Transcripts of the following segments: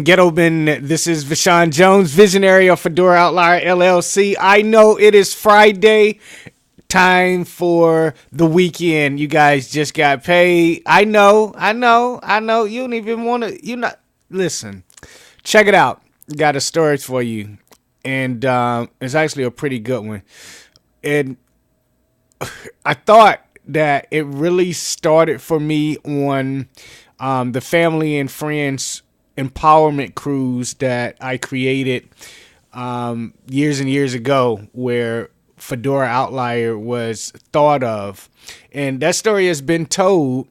Gentlemen, this is Vashawn Jones, visionary of Fedora Outlier LLC. I know it is Friday, time for the weekend. You guys just got paid. I know. You don't even want to, listen, check it out. Got a story for you. And it's actually a pretty good one. And I thought that it really started for me on the family and friends empowerment cruise that I created years and years ago, where Fedora Outlier was thought of. And that story has been told,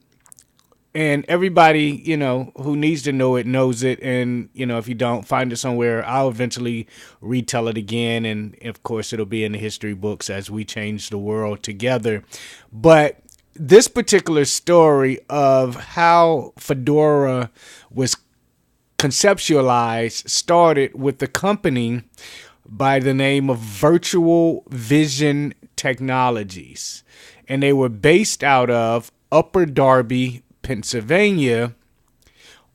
and everybody, who needs to know it knows it. And, if you don't, find it somewhere. I'll eventually retell it again. And of course, it'll be in the history books as we change the world together. But this particular story of how Fedora was conceptualized started with the company by the name of Virtual Vision Technologies. And they were based out of Upper Darby, Pennsylvania,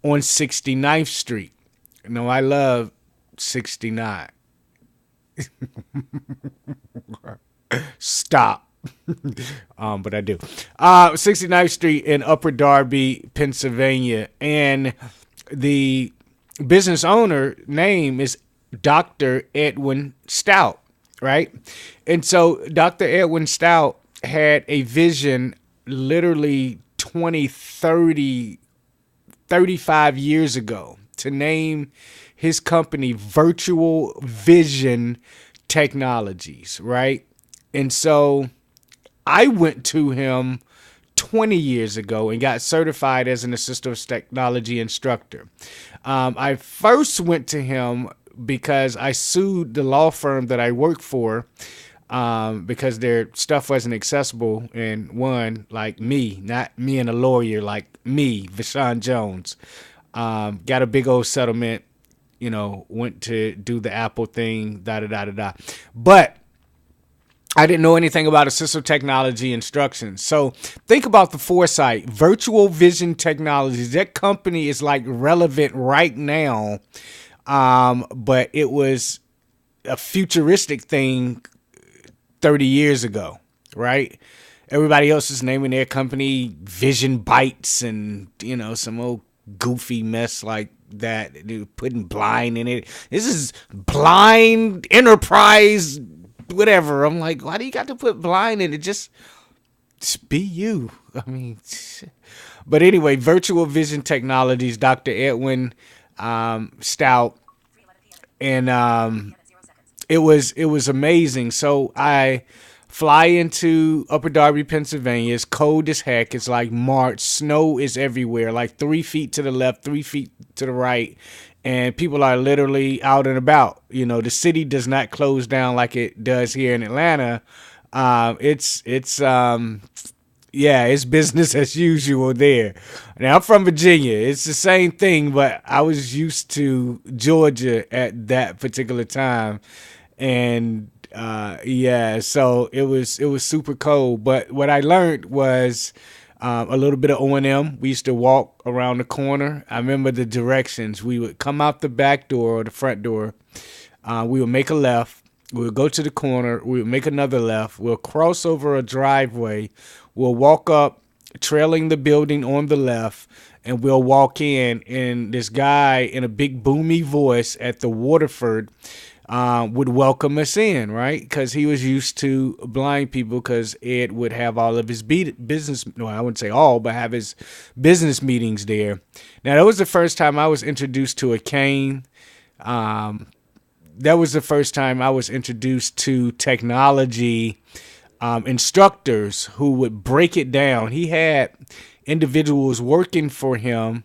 on 69th Street. Now, I love 69. Stop. But I do. 69th Street in Upper Darby, Pennsylvania. And the business owner name is Dr. Edwin Stout, right? And so Dr. Edwin Stout had a vision literally 20, 30, 35 years ago to name his company Virtual Vision Technologies, right? And so I went to him 20 years ago and got certified as an assistive technology instructor. I first went to him because I sued the law firm that I work for because their stuff wasn't accessible, and one, like me, not me and a lawyer, like me, Vashawn Jones, got a big old settlement, went to do the Apple thing, da-da-da-da-da. But I didn't know anything about assistive technology instructions. So think about the foresight. Virtual Vision Technologies, that company is like relevant right now, but it was a futuristic thing 30 years ago, right? Everybody else is naming their company Vision Bytes and, some old goofy mess like that. They're putting blind in it. This is Blind Enterprise, whatever. I'm like, why do you got to put blind in it? Just be you. I mean, but anyway, Virtual Vision Technologies, Dr. Edwin Stout, and it was amazing. So I fly into Upper Darby, Pennsylvania. It's cold as heck. It's like March. Snow is everywhere, like 3 feet to the left, 3 feet to the right. And people are literally out and about. The city does not close down like it does here in Atlanta. It's business as usual there. Now, I'm from Virginia. It's the same thing, but I was used to Georgia at that particular time. And so it was super cold. But what I learned was a little bit of O&M. We used to walk around the corner. I remember the directions. We would come out the back door or the front door. We would make a left. We would go to the corner. We would make another left. We'll cross over a driveway. We'll walk up, trailing the building on the left, and we'll walk in. And this guy in a big boomy voice at the Waterford would welcome us in, right? Because he was used to blind people, because Ed would have all of his business, well, I wouldn't say all, but have his business meetings there. Now, that was the first time I was introduced to a cane. That was the first time I was introduced to technology instructors who would break it down. He had individuals working for him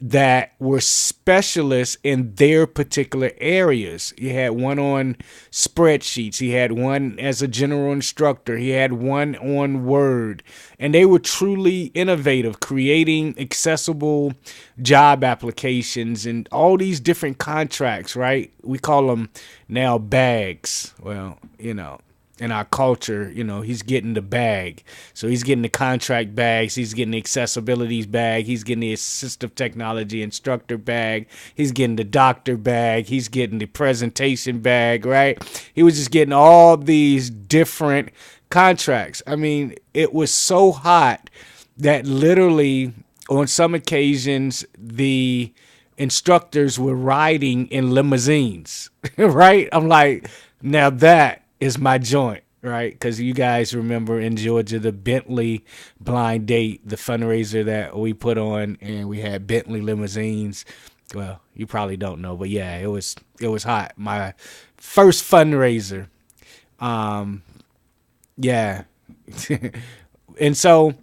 that were specialists in their particular areas. He had one on spreadsheets. He had one as a general instructor. He had one on Word. And they were truly innovative, creating accessible job applications and all these different contracts, right? We call them now bags. Well, in our culture, he's getting the bag. So he's getting the contract bags, he's getting the accessibilities bag, he's getting the assistive technology instructor bag, he's getting the doctor bag, he's getting the presentation bag, right? He was just getting all these different contracts. I mean, it was so hot that literally on some occasions the instructors were riding in limousines, right? I'm like, now that is my joint, right? Because you guys remember in Georgia the Bentley blind date, the fundraiser that we put on, and we had Bentley limousines. Well, you probably don't know, but yeah, it was hot. My first fundraiser, yeah, and so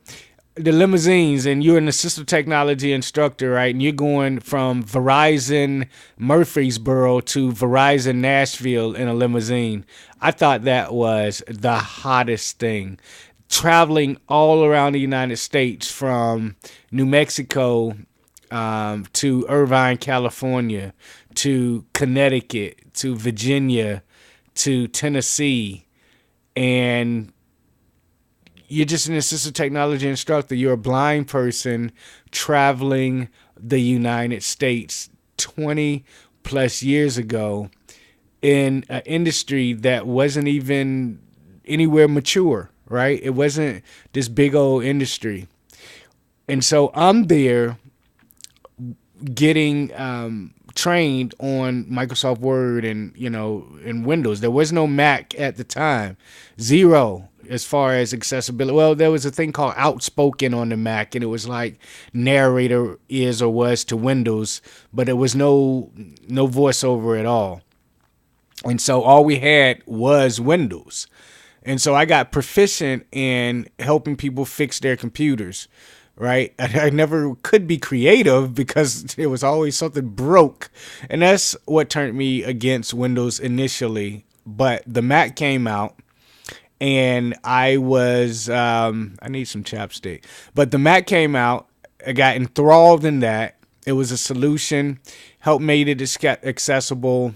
the limousines, and you're an assistive technology instructor, right? And you're going from Verizon Murfreesboro to Verizon Nashville in a limousine. I thought that was the hottest thing. Traveling all around the United States from New Mexico to Irvine, California, to Connecticut, to Virginia, to Tennessee, and you're just an assistive technology instructor. You're a blind person traveling the United States 20 plus years ago in an industry that wasn't even anywhere mature, right? It wasn't this big old industry. And so I'm there getting trained on Microsoft Word and, and Windows. There was no Mac at the time. Zero as far as accessibility. Well, there was a thing called Outspoken on the Mac, and it was like narrator is or was to Windows, but it was no voiceover at all. And so all we had was Windows. And so I got proficient in helping people fix their computers, right? I never could be creative because there was always something broke. And that's what turned me against Windows initially. But the Mac came out, and I was, I need some chapstick. But the Mac came out, I got enthralled in that. It was a solution, helped made it accessible,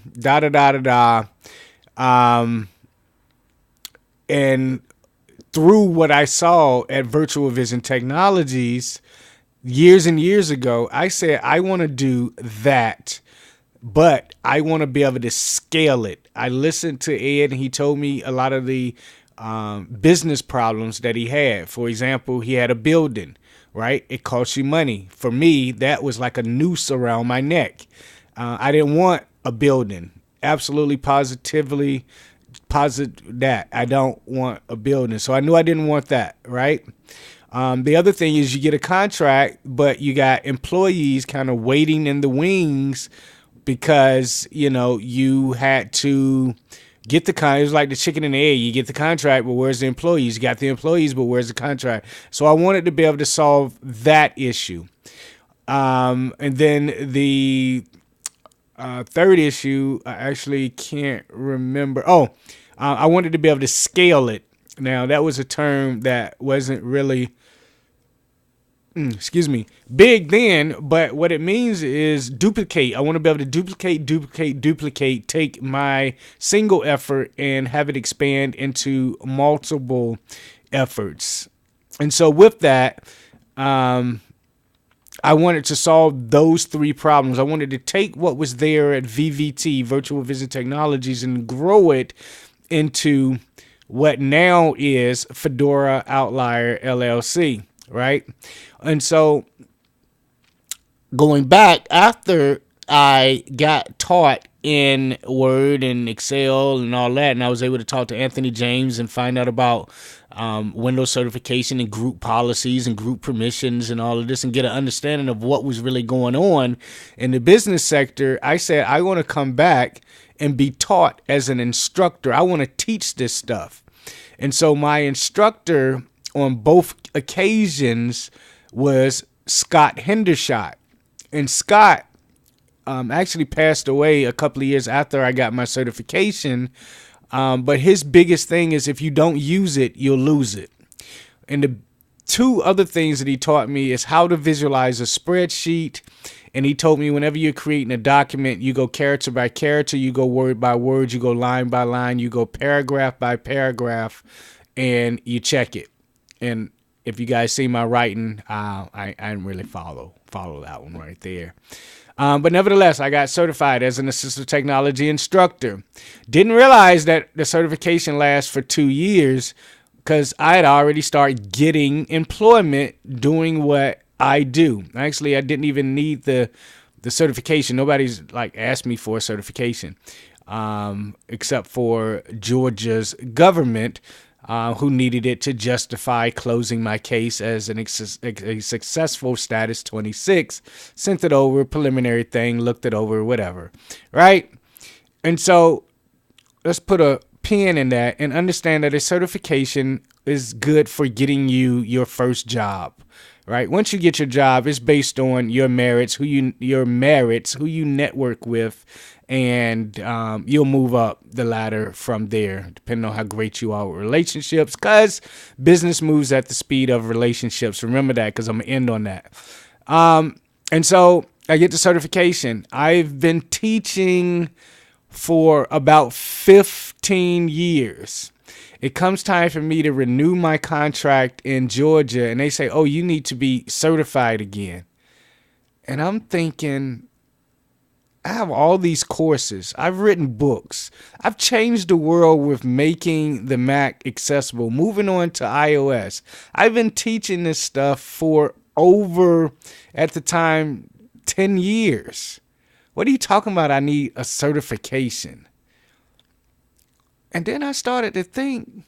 and through what I saw at Virtual Vision Technologies years and years ago, I said, I want to do that, but I want to be able to scale it. I listened to Ed, and he told me a lot of the business problems that he had. For example, he had a building, right? It costs you money. For me, that was like a noose around my neck. I didn't want a building. Absolutely, positively, that I don't want a building. So I knew I didn't want that, right? The other thing is you get a contract, but you got employees kind of waiting in the wings because, you had to get the contract. It was like the chicken and the egg. You get the contract, but where's the employees? You got the employees, but where's the contract? So I wanted to be able to solve that issue. And then the third issue, I actually can't remember. I wanted to be able to scale it. Now, that was a term that wasn't really, big then, but what it means is duplicate. I want to be able to duplicate, take my single effort and have it expand into multiple efforts. And so with that, I wanted to solve those three problems. I wanted to take what was there at VVT, Virtual Vision Technologies, and grow it into what now is Fedora Outlier LLC, right? And so going back after I got taught in Word and Excel and all that, and I was able to talk to Anthony James and find out about Windows certification and group policies and group permissions and all of this, and get an understanding of what was really going on in the business sector, I said, I want to come back and be taught as an instructor. I want to teach this stuff. And so my instructor on both occasions was Scott Hendershot. And Scott actually passed away a couple of years after I got my certification. But his biggest thing is if you don't use it, you'll lose it. And the two other things that he taught me is how to visualize a spreadsheet. And he told me whenever you're creating a document, you go character by character, you go word by word, you go line by line, you go paragraph by paragraph, and you check it. And if you guys see my writing, I didn't really follow that one right there. But nevertheless, I got certified as an assistive technology instructor. Didn't realize that the certification lasts for 2 years because I had already started getting employment doing what I do. Actually, I didn't even need the certification. Nobody's like asked me for a certification, except for Georgia's government, who needed it to justify closing my case as a successful status 26. Sent it over, preliminary thing, looked it over, whatever, right? And so let's put a pin in that and understand that a certification is good for getting you your first job, right? Once you get your job, it's based on your merits, who you network with, and you'll move up the ladder from there, depending on how great you are with relationships, because business moves at the speed of relationships. Remember that, because I'm going to end on that. And so I get the certification. I've been teaching for about 15 years. It comes time for me to renew my contract in Georgia, and they say, oh, you need to be certified again. And I'm thinking, I have all these courses. I've written books. I've changed the world with making the Mac accessible, moving on to iOS. I've been teaching this stuff for over, at the time, 10 years. What are you talking about? I need a certification. And then I started to think,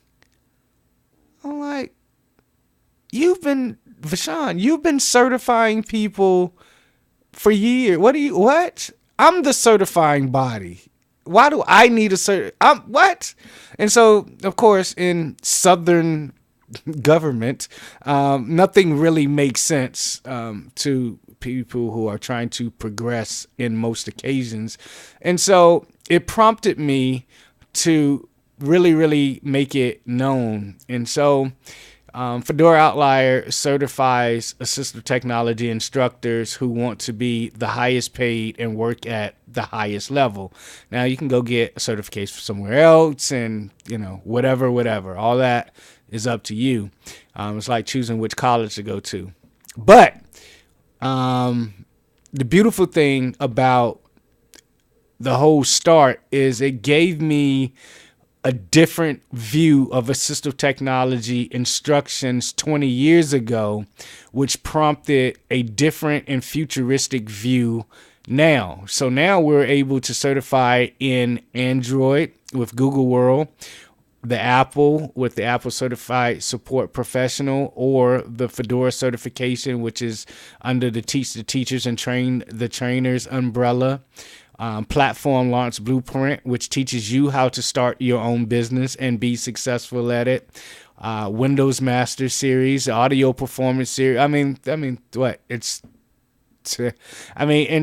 I'm like, Vashawn, you've been certifying people for years. What? I'm the certifying body. Why do I need a what? And so, of course, in Southern government, nothing really makes sense to people who are trying to progress in most occasions. And so it prompted me to really, really make it known. And so Fedora Outlier certifies assistive technology instructors who want to be the highest paid and work at the highest level. Now, you can go get a certification somewhere else and, whatever. All that is up to you. It's like choosing which college to go to. But the beautiful thing about the whole start is it gave me a different view of assistive technology instructions 20 years ago, which prompted a different and futuristic view now. So now we're able to certify in Android with Google World, the Apple with the Apple Certified Support Professional, or the Fedora certification, which is under the Teach the Teachers and Train the Trainers umbrella. Platform Launch Blueprint, which teaches you how to start your own business and be successful at it. Windows Master Series, Audio Performance Series. I mean, what? And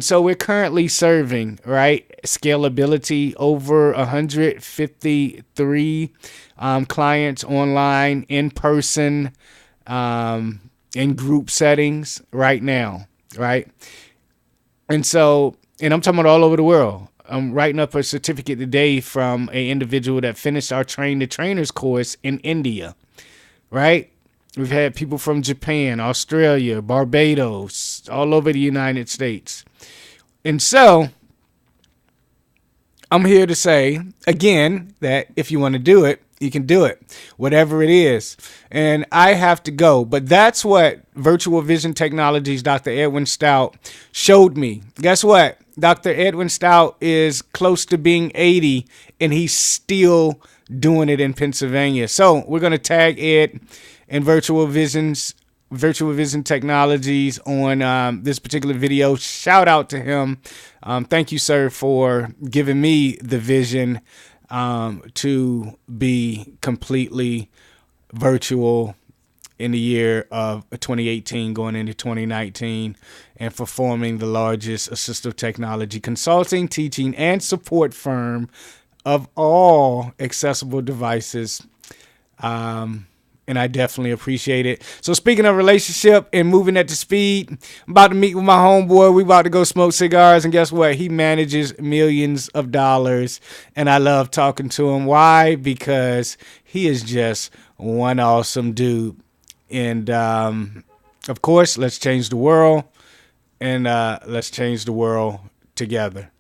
so we're currently serving, right? Scalability over 153 clients online, in person, in group settings right now, right? And I'm talking about all over the world. I'm writing up a certificate today from an individual that finished our Train the Trainers course in India, right? We've had people from Japan, Australia, Barbados, all over the United States. And so I'm here to say, again, that if you want to do it, you can do it, whatever it is. And I have to go. But that's what Virtual Vision Technologies, Dr. Edwin Stout, showed me. Guess what? Dr. Edwin Stout is close to being 80, and he's still doing it in Pennsylvania. So we're going to tag Ed and Virtual Vision Technologies on this particular video. Shout out to him. Thank you, sir, for giving me the vision to be completely virtual in the year of 2018 going into 2019, and for forming the largest assistive technology consulting, teaching, and support firm of all accessible devices and I definitely appreciate it. So speaking of relationship and moving at the speed, I'm about to meet with my homeboy. We about to go smoke cigars, and guess what? He manages millions of dollars, and I love talking to him. Why? Because he is just one awesome dude. And of course, let's change the world, and let's change the world together.